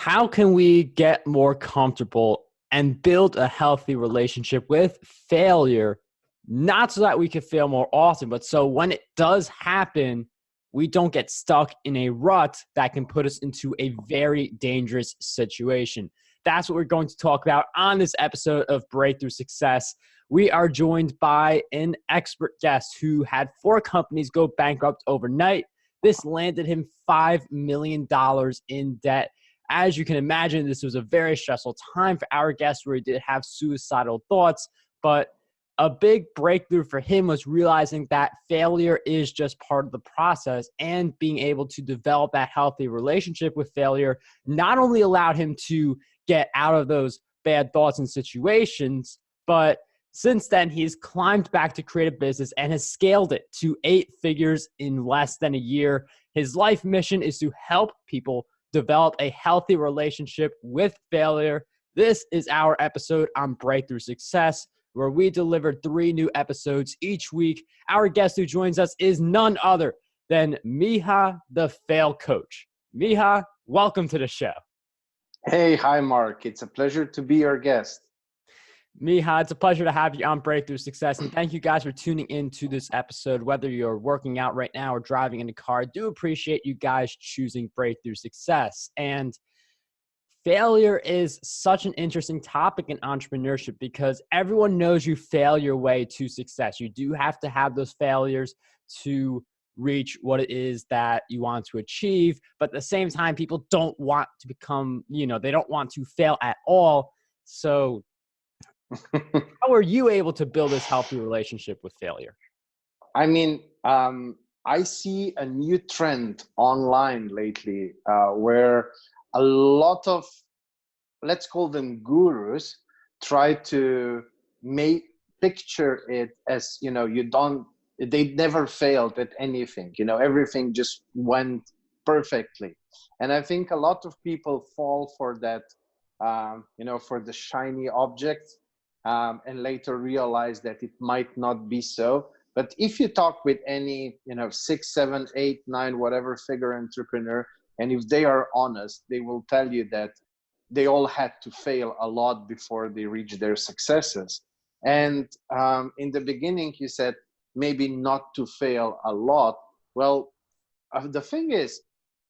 How can we get more comfortable and build a healthy relationship with failure? Not so that we can fail more often, but so when it does happen, we don't get stuck in a rut that can put us into a very dangerous situation. That's what we're going to talk about on this episode of Breakthrough Success. We are joined by an expert guest who had 4 companies go bankrupt overnight. This landed him $5 million in debt. As you can imagine, this was a very stressful time for our guest where he did have suicidal thoughts, but a big breakthrough for him was realizing that failure is just part of the process, and being able to develop that healthy relationship with failure not only allowed him to get out of those bad thoughts and situations, but since then he's climbed back to create a business and has scaled it to 8 figures in less than a year. His life mission is to help people develop a healthy relationship with failure. This is our episode on Breakthrough Success, where we deliver 3 new episodes each week. Our guest who joins us is none other than Miha the Fail.coach. Miha, welcome to the show. Hey, hi, Marc. It's a pleasure to be your guest. Miha, it's a pleasure to have you on Breakthrough Success. And thank you guys for tuning in to this episode. Whether you're working out right now or driving in a car, I do appreciate you guys choosing Breakthrough Success. And failure is such an interesting topic in entrepreneurship because everyone knows you fail your way to success. You do have to have those failures to reach what it is that you want to achieve. But at the same time, people don't want to become, they don't want to fail at all. So how are you able to build this healthy relationship with failure? I mean, I see a new trend online lately where a lot of, let's call them gurus, try to picture it as, they never failed at anything, everything just went perfectly. And I think a lot of people fall for that, for the shiny object, and later realize that it might not be so. But if you talk with any, 6, 7, 8, 9, whatever figure entrepreneur, and if they are honest, they will tell you that they all had to fail a lot before they reach their successes. And in the beginning, you said maybe not to fail a lot. Well, the thing is,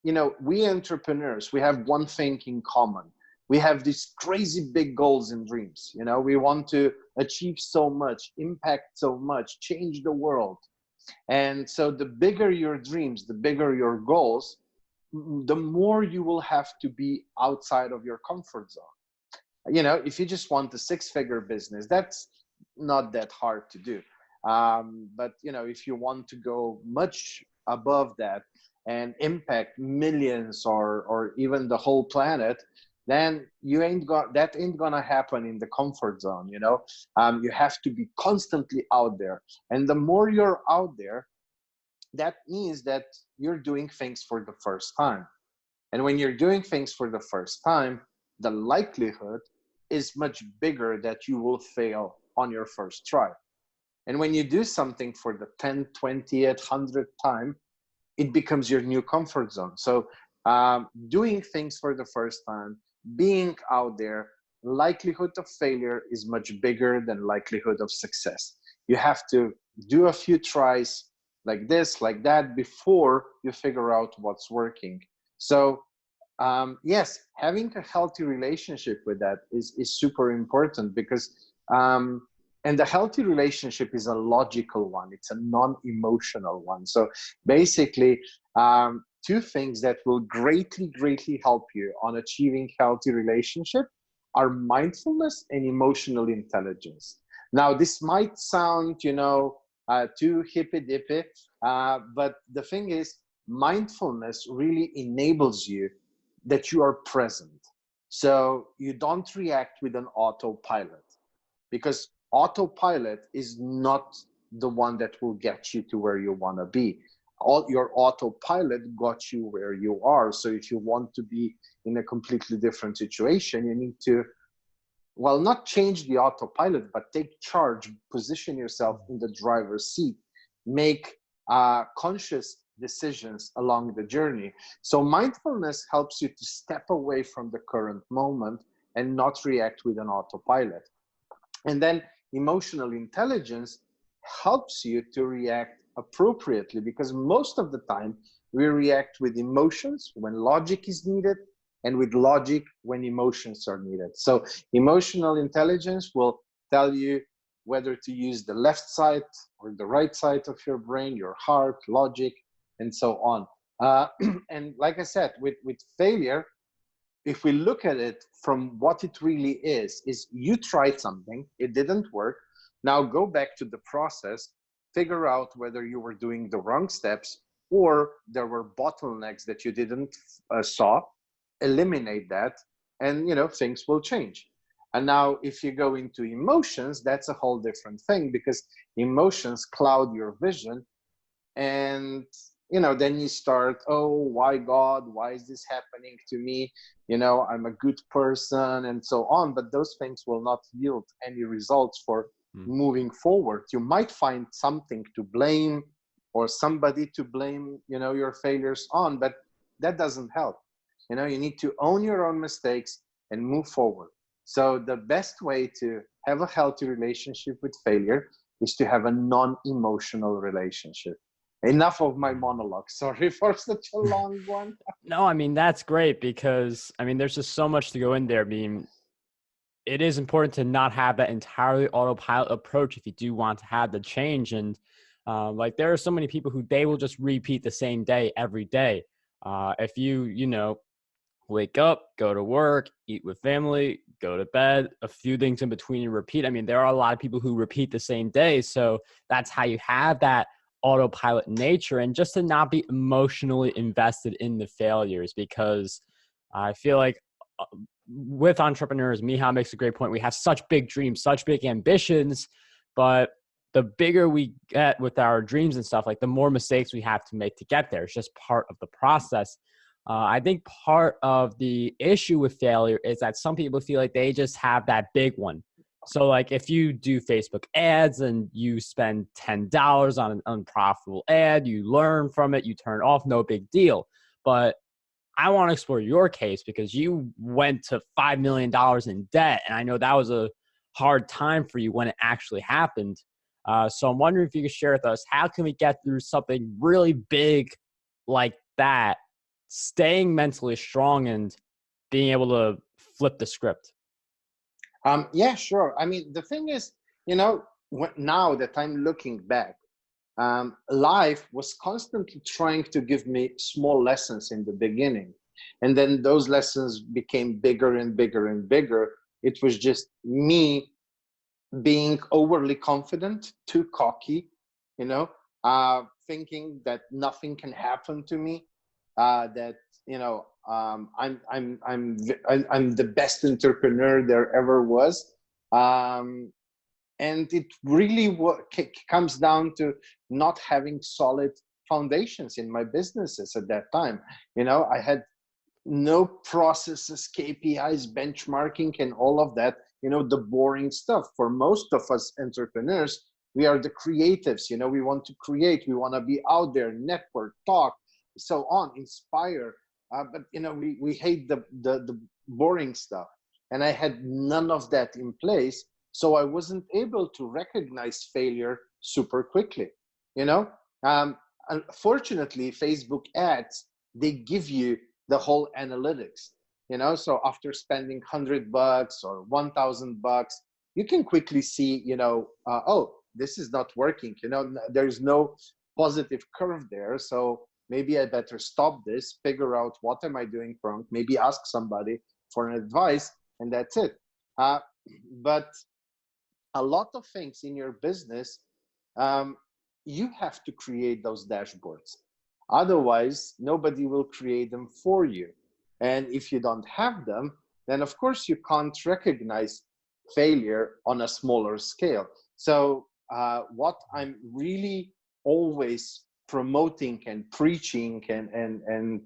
we entrepreneurs, we have one thing in common. We have these crazy big goals and dreams. We want to achieve so much, impact so much, change the world. And so the bigger your dreams, the bigger your goals, the more you will have to be outside of your comfort zone. If you just want a 6-figure business, that's not that hard to do. But if you want to go much above that and impact millions or even the whole planet, then that ain't gonna happen in the comfort zone. You have to be constantly out there, and the more you're out there, that means that you're doing things for the first time. And when you're doing things for the first time, the likelihood is much bigger that you will fail on your first try. And when you do something for the 10th, 20th, 100th time, it becomes your new comfort zone. So doing things for the first time, being out there, likelihood of failure is much bigger than likelihood of success. You have to do a few tries like this, like that, before you figure out what's working. So yes, having a healthy relationship with that is super important, because and the healthy relationship is a logical one. It's a non-emotional one. So basically, 2 things that will greatly help you on achieving healthy relationship are mindfulness and emotional intelligence. Now, this might sound, too hippy-dippy, but the thing is, mindfulness really enables you that you are present. So you don't react with an autopilot, because autopilot is not the one that will get you to where you want to be. Your autopilot got you where you are. So if you want to be in a completely different situation, you need to, well, not change the autopilot, but take charge, position yourself in the driver's seat, make conscious decisions along the journey. So mindfulness helps you to step away from the current moment and not react with an autopilot. And then emotional intelligence helps you to react appropriately, because most of the time we react with emotions when logic is needed and with logic when emotions are needed. So emotional intelligence will tell you whether to use the left side or the right side of your brain, your heart, logic, and so on. And like I said, with failure, if we look at it from what it really is you tried something, it didn't work. Now go back to the process, figure out whether you were doing the wrong steps or there were bottlenecks that you didn't saw, eliminate that, and things will change. And now if you go into emotions, that's a whole different thing, because emotions cloud your vision. And then you start, oh, why God, why is this happening to me? I'm a good person and so on, but those things will not yield any results for moving forward. You might find something to blame or somebody to blame your failures on, but that doesn't help. You need to own your own mistakes and move forward. So the best way to have a healthy relationship with failure is to have a non-emotional relationship. Enough of my monologue. Sorry for such a long one. No, I mean, that's great, because I mean, there's just so much to go in there. I mean, it is important to not have that entirely autopilot approach if you do want to have the change. And like, there are so many people who they will just repeat the same day every day. If you wake up, go to work, eat with family, go to bed, a few things in between you repeat. I mean, there are a lot of people who repeat the same day. So that's how you have that autopilot nature, and just to not be emotionally invested in the failures. Because I feel like with entrepreneurs, Miha makes a great point. We have such big dreams, such big ambitions, but the bigger we get with our dreams and stuff, like the more mistakes we have to make to get there. It's just part of the process. I think part of the issue with failure is that some people feel like they just have that big one. So like, if you do Facebook ads and you spend $10 on an unprofitable ad, you learn from it, you turn it off, no big deal. But I want to explore your case, because you went to $5 million in debt. And I know that was a hard time for you when it actually happened. So I'm wondering if you could share with us, how can we get through something really big like that, staying mentally strong and being able to flip the script? Yeah, sure. I mean, the thing is, now that I'm looking back, life was constantly trying to give me small lessons in the beginning. And then those lessons became bigger and bigger and bigger. It was just me being overly confident, too cocky, thinking that nothing can happen to me, that I'm the best entrepreneur there ever was. And it really comes down to not having solid foundations in my businesses at that time. I had no processes, KPIs, benchmarking, and all of that, the boring stuff. For most of us entrepreneurs, we are the creatives, we want to create, we want to be out there, network, talk, so on, inspire. But we hate the boring stuff. And I had none of that in place. So I wasn't able to recognize failure super quickly. Unfortunately, Facebook ads, they give you the whole analytics. So after spending $100 or $1,000, you can quickly see, oh, this is not working. There's no positive curve there. So maybe I better stop this, figure out what am I doing wrong, maybe ask somebody for an advice, and that's it. But a lot of things in your business, you have to create those dashboards. Otherwise, nobody will create them for you. And if you don't have them, then of course you can't recognize failure on a smaller scale. So what I'm really always promoting and preaching, and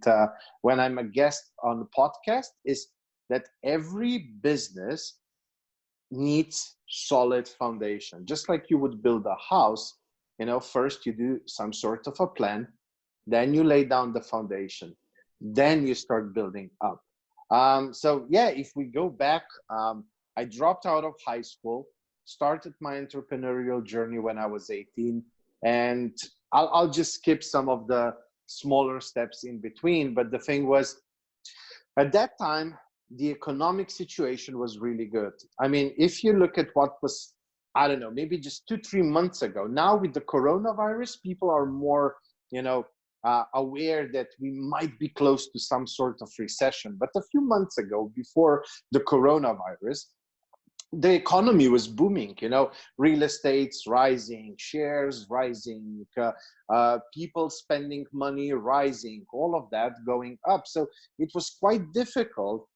when I'm a guest on the podcast, is that every business needs solid foundation. Just like you would build a house, first you do some sort of a plan, then you lay down the foundation, then you start building up. So yeah, if we go back, I dropped out of high school, started my entrepreneurial journey when I was 18, and I'll just skip some of the smaller steps in between. But the thing was, at that time, the economic situation was really good. I mean, if you look at what was, I don't know, maybe just 2-3 months ago, now with the coronavirus, people are more, aware that we might be close to some sort of recession. But a few months ago, before the coronavirus, the economy was booming, real estate's rising, shares rising, people spending money rising, all of that going up. So it was quite difficult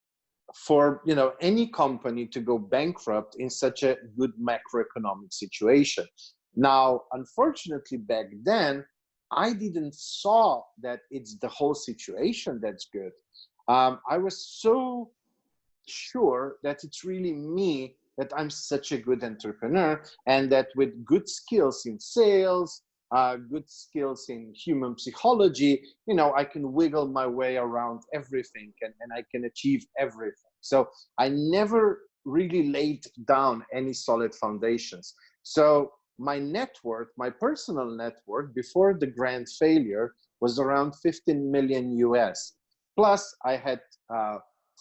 for any company to go bankrupt in such a good macroeconomic situation. Now, unfortunately, back then, I didn't saw that it's the whole situation that's good. I was so sure that it's really me, that I'm such a good entrepreneur, and that with good skills in sales, good skills in human psychology, I can wiggle my way around everything, and I can achieve everything. So I never really laid down any solid foundations. So my net worth, my personal net worth before the grand failure was around 15 million US. Plus I had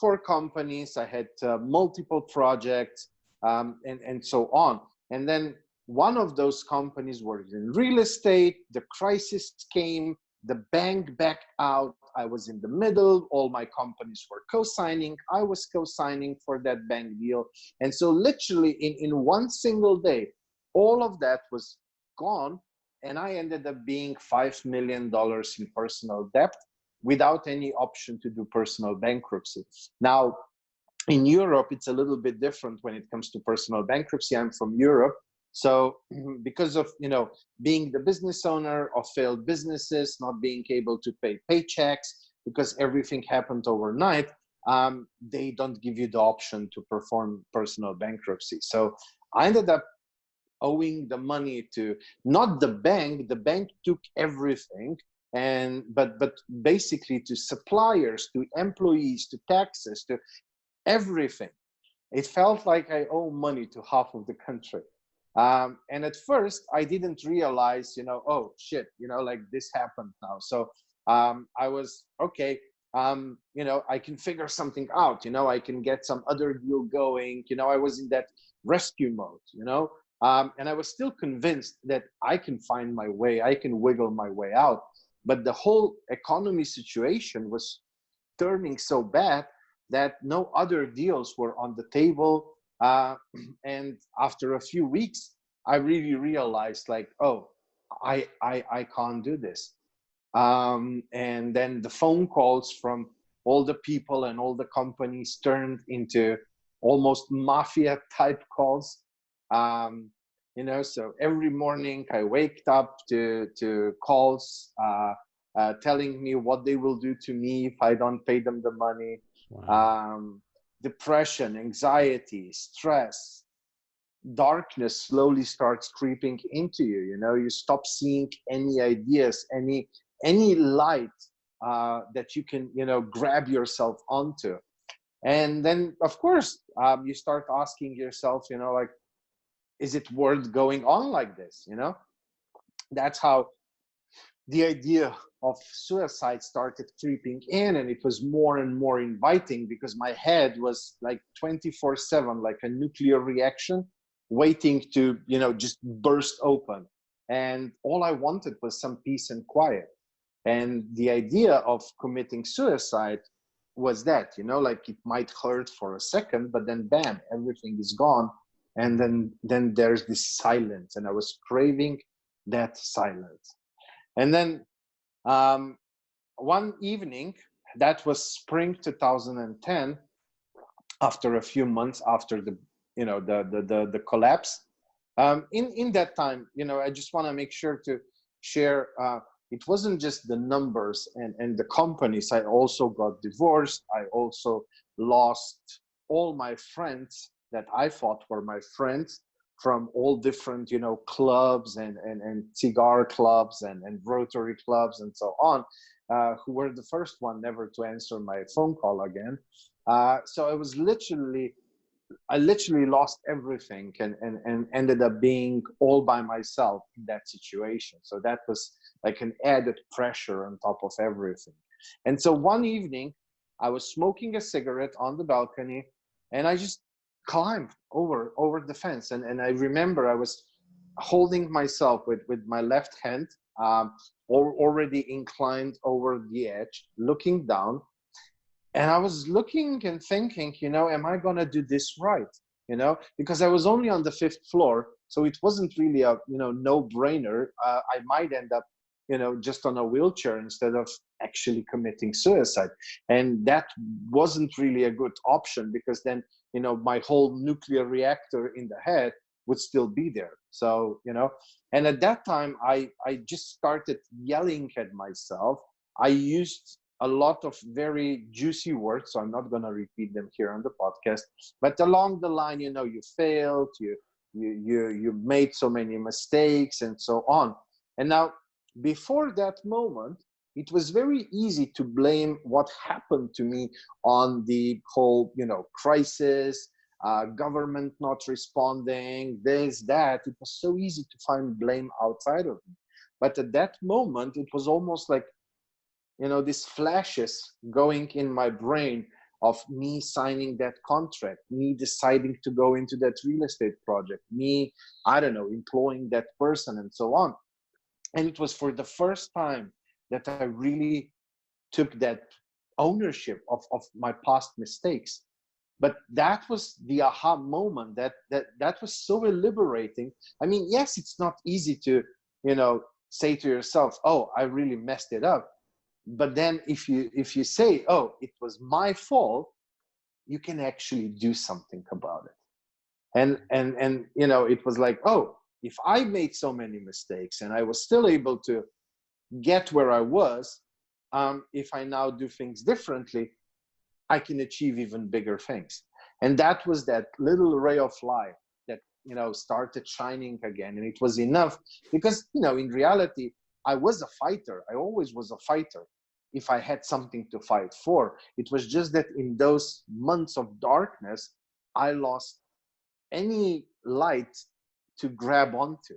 4 companies, I had multiple projects, and so on. And then one of those companies was in real estate, the crisis came, the bank backed out, I was in the middle, all my companies were co-signing, I was co-signing for that bank deal. And so literally in one single day, all of that was gone, and I ended up being $5 million in personal debt without any option to do personal bankruptcy. Now, in Europe, it's a little bit different when it comes to personal bankruptcy. I'm from Europe. So because of, being the business owner of failed businesses, not being able to pay paychecks, because everything happened overnight, they don't give you the option to perform personal bankruptcy. So I ended up owing the money to not the bank took everything, but basically to suppliers, to employees, to taxes, to everything. It felt like I owe money to half of the country. And at first I didn't realize, oh shit, like this happened now. So I was, okay, I can figure something out, I can get some other deal going. I was in that rescue mode, and I was still convinced that I can find my way, I can wiggle my way out. But the whole economy situation was turning so bad that no other deals were on the table. And after a few weeks, I really realized, like, oh, I can't do this. And then the phone calls from all the people and all the companies turned into almost mafia type calls. So every morning I waked up to calls telling me what they will do to me if I don't pay them the money. Wow. Depression, anxiety, stress, darkness slowly starts creeping into you. You stop seeing any ideas, any light that you can grab yourself onto. And then of course you start asking yourself, like, is it worth going on like this? That's how the idea of suicide started creeping in, and it was more and more inviting, because my head was like 24/7, like a nuclear reaction waiting to just burst open. And all I wanted was some peace and quiet. And the idea of committing suicide was that, like, it might hurt for a second, but then bam, everything is gone. And then there's this silence, and I was craving that silence. And then one evening, that was spring 2010, after a few months after the collapse, in that time, I just want to make sure to share, it wasn't just the numbers and the companies. I also got divorced. I also lost all my friends that I thought were my friends. from all different, clubs and cigar clubs and Rotary clubs and so on, who were the first one never to answer my phone call again. So I literally lost everything and ended up being all by myself in that situation. So that was like an added pressure on top of everything. And so one evening, I was smoking a cigarette on the balcony, and I just climbed over the fence. And I remember I was holding myself with my left hand, or already inclined over the edge, looking down. And I was looking and thinking, am I going to do this right? Because I was only on the 5th floor. So it wasn't really a, no-brainer. I might end up, just on a wheelchair instead of actually committing suicide. And that wasn't really a good option, because then, my whole nuclear reactor in the head would still be there. So, and at that time, I just started yelling at myself. I used a lot of very juicy words, so I'm not going to repeat them here on the podcast, but along the line, you failed, you made so many mistakes and so on. And now, before that moment, it was very easy to blame what happened to me on the whole, crisis, government not responding, this, that. It was so easy to find blame outside of me. But at that moment, it was almost like, these flashes going in my brain of me signing that contract, me deciding to go into that real estate project, me, I don't know, employing that person and so on. And it was for the first time that I really took that ownership of my past mistakes. But that was the aha moment that was so liberating. I mean, yes, it's not easy to, say to yourself, oh, I really messed it up. But then if you say, oh, it was my fault, you can actually do something about it. And it was like, oh, if I made so many mistakes and I was still able to get where I was, if I now do things differently, I can achieve even bigger things. And that was that little ray of light that, started shining again. And it was enough because, in reality, I was a fighter. I always was a fighter. If I had something to fight for, it was just that in those months of darkness, I lost any light to grab onto.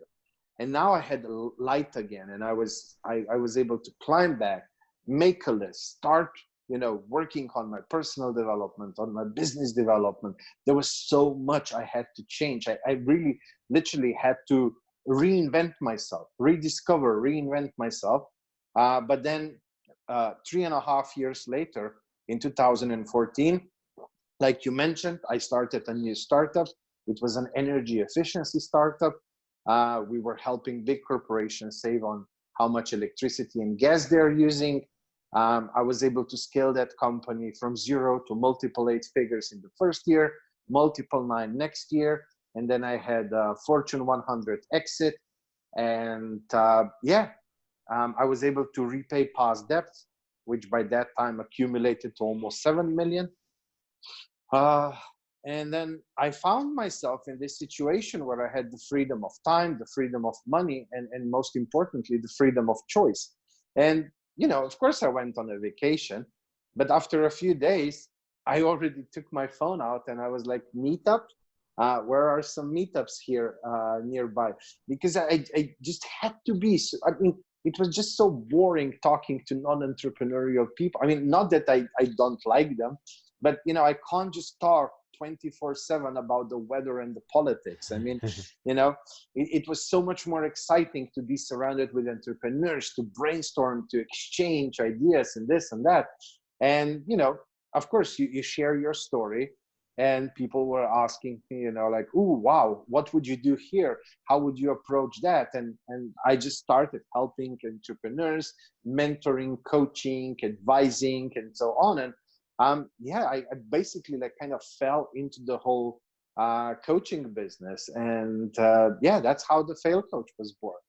And now I had light again, and I was able to climb back, make a list, start, working on my personal development, on my business development. There was so much I had to change. I really literally had to reinvent myself, reinvent myself. But then 3.5 years later, in 2014, like you mentioned, I started a new startup. It was an energy efficiency startup. We were helping big corporations save on how much electricity and gas they're using. I was able to scale that company from 0 to multiple 8 figures in the first year, multiple 9 next year. And then I had a Fortune 100 exit. And I was able to repay past debts, which by that time accumulated to almost 7 million. And then I found myself in this situation where I had the freedom of time, the freedom of money, and most importantly, the freedom of choice. And, of course I went on a vacation, but after a few days, I already took my phone out and I was like, meetup? Where are some meetups here nearby? Because I just had to be, it was just so boring talking to non-entrepreneurial people. I mean, not that I don't like them, but, I can't just talk 24/7 about the weather and the politics. I mean, it was so much more exciting to be surrounded with entrepreneurs, to brainstorm, to exchange ideas and this and that. And, of course, you share your story. And people were asking me, like, oh, wow, what would you do here? How would you approach that? And I just started helping entrepreneurs, mentoring, coaching, advising, and so on. And I basically kind of fell into the whole coaching business. And that's how the Fail.coach was born.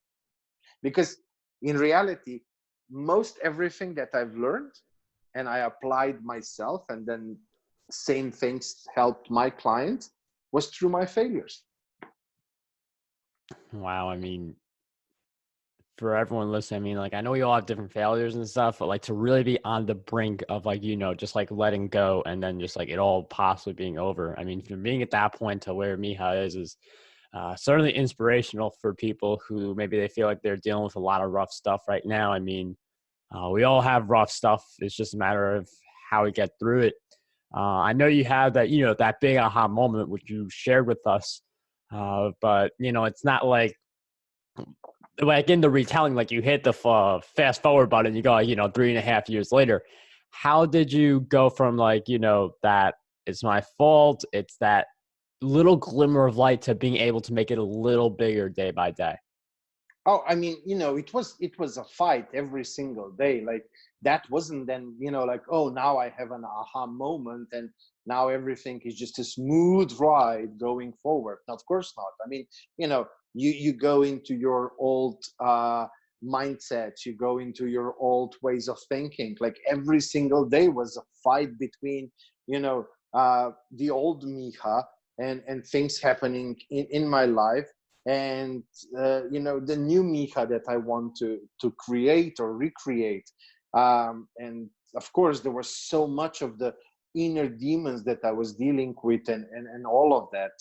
Because in reality, most everything that I've learned and I applied myself, and then same things helped my clients, was through my failures. Wow. I mean, for everyone listening, I mean, like, I know we all have different failures and stuff, but like to really be on the brink of like, just like letting go and then just like it all possibly being over. I mean, if you're being at that point to where Miha is certainly inspirational for people who maybe they feel like they're dealing with a lot of rough stuff right now. I mean, we all have rough stuff. It's just a matter of how we get through it. I know you have that, that big aha moment, which you shared with us. But, it's not like in the retelling, like you hit the fast forward button, you go, 3.5 years later. How did you go from like, that it's my fault, it's that little glimmer of light to being able to make it a little bigger day by day? Oh, I mean, it was a fight every single day. Like that wasn't then, like, oh, now I have an aha moment and now everything is just a smooth ride going forward. No, of course not. I mean, you go into your old mindset, you go into your old ways of thinking. Like every single day was a fight between, the old Miha and things happening in my life, and the new Miha that I want to create or recreate. And of course there was so much of the inner demons that I was dealing with, and all of that.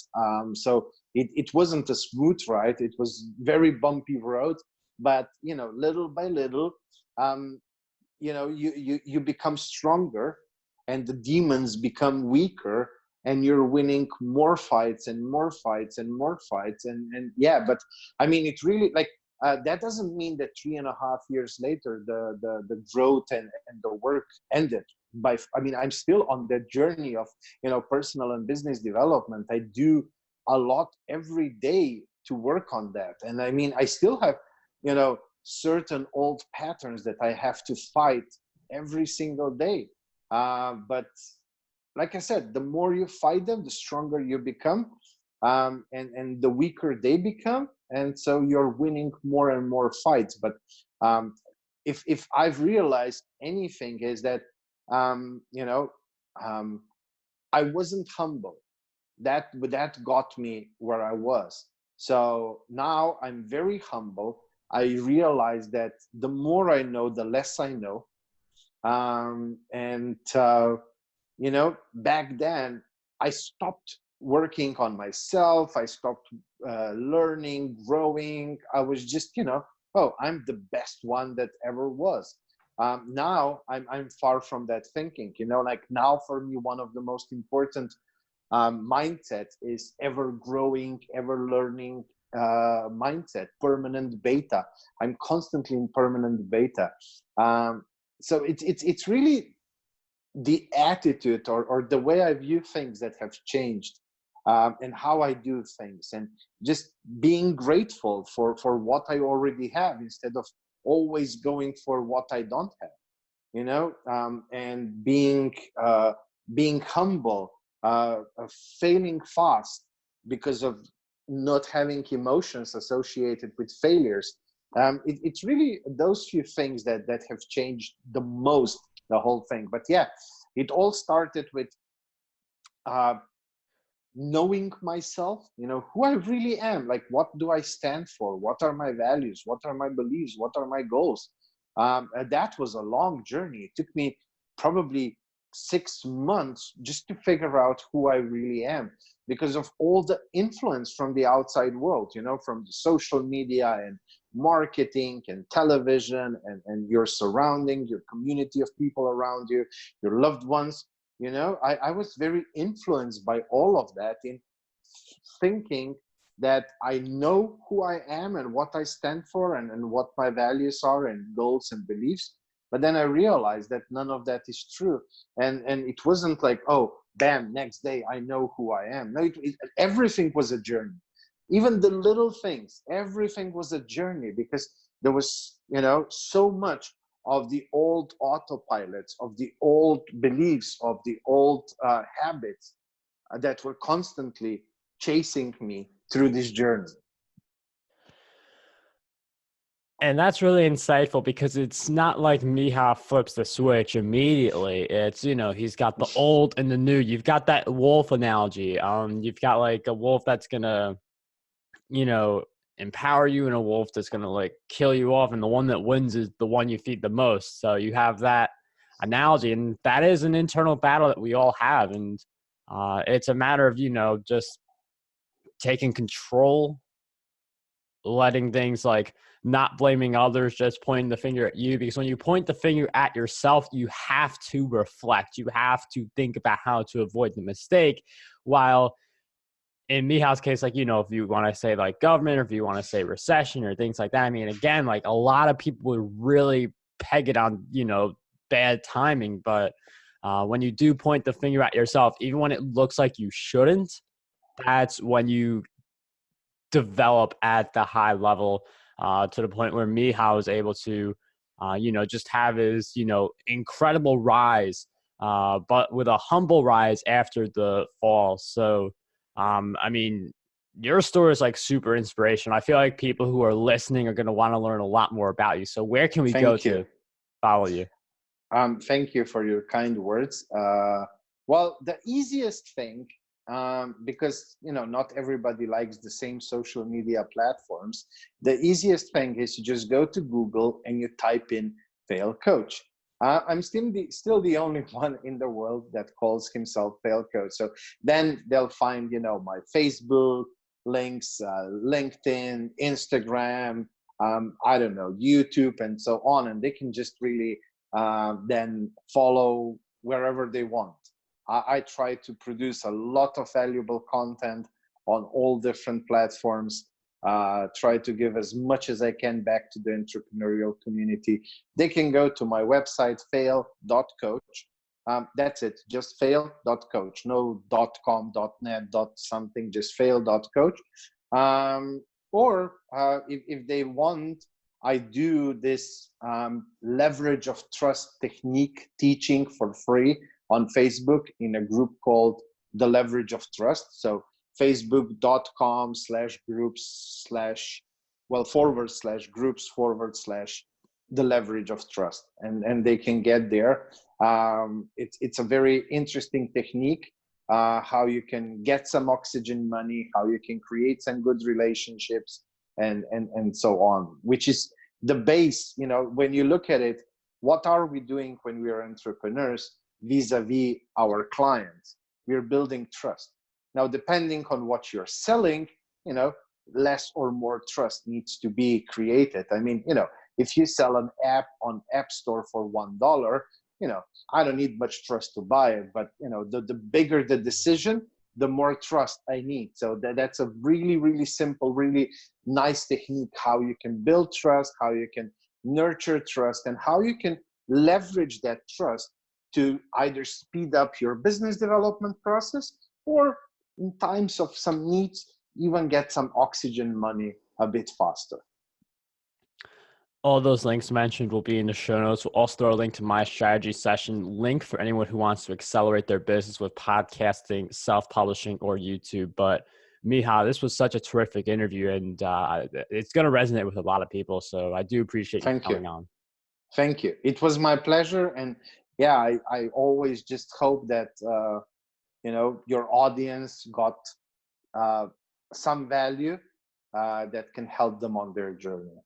So it wasn't a smooth ride, it was very bumpy road, but little by little, you become stronger and the demons become weaker, and you're winning more fights and more fights and more fights. And yeah, but I mean, it really, like, that doesn't mean that 3.5 years later the growth and the work ended. I mean, I'm still on that journey of personal and business development. I do a lot every day to work on that, and I mean, I still have certain old patterns that I have to fight every single day. But like I said, the more you fight them, the stronger you become, and the weaker they become, and so you're winning more and more fights. But if I've realized anything is that um, you know um, I wasn't humble. That got me where I was. So now I'm very humble. I realize that the more I know, the less I know. And back then I stopped working on myself. I stopped learning, growing. I was just, oh, I'm the best one that ever was. Now I'm far from that thinking. Like now for me, one of the most important mindset is ever growing, ever learning mindset, permanent beta. I'm constantly in permanent beta. So it's really the attitude or the way I view things that have changed, and how I do things, and just being grateful for what I already have instead of always going for what I don't have, and being humble, failing fast because of not having emotions associated with failures. It's really those few things that have changed the most, the whole thing. But yeah, it all started with uh, knowing myself, who I really am. Like, what do I stand for? What are my values? What are my beliefs? What are my goals? And that was a long journey. It took me probably 6 months just to figure out who I really am, because of all the influence from the outside world, from the social media and marketing and television, and your surrounding, your community of people around you, your loved ones. I was very influenced by all of that, in thinking that I know who I am and what I stand for, and what my values are and goals and beliefs. But then I realized that none of that is true. And it wasn't like, oh, bam, next day I know who I am. No, everything was a journey. Even the little things, everything was a journey, because there was, so much of the old autopilots, of the old beliefs, of the old habits that were constantly chasing me through this journey. And that's really insightful, because it's not like Miha flips the switch immediately. It's, he's got the old and the new. You've got that wolf analogy. You've got like a wolf that's gonna, you know, empower you and a wolf that's going to like kill you off. And the one that wins is the one you feed the most. So you have that analogy, and that is an internal battle that we all have. And it's a matter of, just taking control, letting things like not blaming others, just pointing the finger at you. Because when you point the finger at yourself, you have to reflect. You have to think about how to avoid the mistake. While in Miha's case, like, if you want to say like government, or if you want to say recession or things like that, I mean, again, like a lot of people would really peg it on, bad timing. But when you do point the finger at yourself, even when it looks like you shouldn't, that's when you develop at the high level, to the point where Miha was able to, just have his, incredible rise, but with a humble rise after the fall. So, I mean, your story is like super inspirational. I feel like people who are listening are going to want to learn a lot more about you. So where can we go to follow you? Thank you for your kind words. Well, the easiest thing, because not everybody likes the same social media platforms. The easiest thing is you just go to Google and you type in Fail.coach. I'm still the only one in the world that calls himself Fail.coach. So then they'll find my Facebook links, LinkedIn, Instagram, I don't know, YouTube, and so on, and they can just really then follow wherever they want. I try to produce a lot of valuable content on all different platforms, try to give as much as I can back to the entrepreneurial community. They can go to my website, Fail.coach. That's it, just Fail.coach, no .com, .net, .something, just Fail.coach. Or if they want, I do this leverage of trust technique teaching for free on Facebook in a group called The Leverage of Trust. So facebook.com/groups/, The Leverage of Trust. And they can get there. It's a very interesting technique, how you can get some oxygen money, how you can create some good relationships, and so on, which is the base. When you look at it, what are we doing when we are entrepreneurs vis-a-vis our clients? We're building trust. Now, depending on what you're selling, less or more trust needs to be created. I mean, if you sell an app on App Store for $1, I don't need much trust to buy it, but the bigger the decision, the more trust I need. So that's a really, really simple, really nice technique, how you can build trust, how you can nurture trust, and how you can leverage that trust to either speed up your business development process, or in times of some needs, even get some oxygen money a bit faster. All those links mentioned will be in the show notes. We'll also throw a link to my strategy session link for anyone who wants to accelerate their business with podcasting, self-publishing, or YouTube. But Miha, this was such a terrific interview, and it's going to resonate with a lot of people. So I do appreciate you coming on. Thank you. It was my pleasure. And yeah, I always just hope that, your audience got some value that can help them on their journey.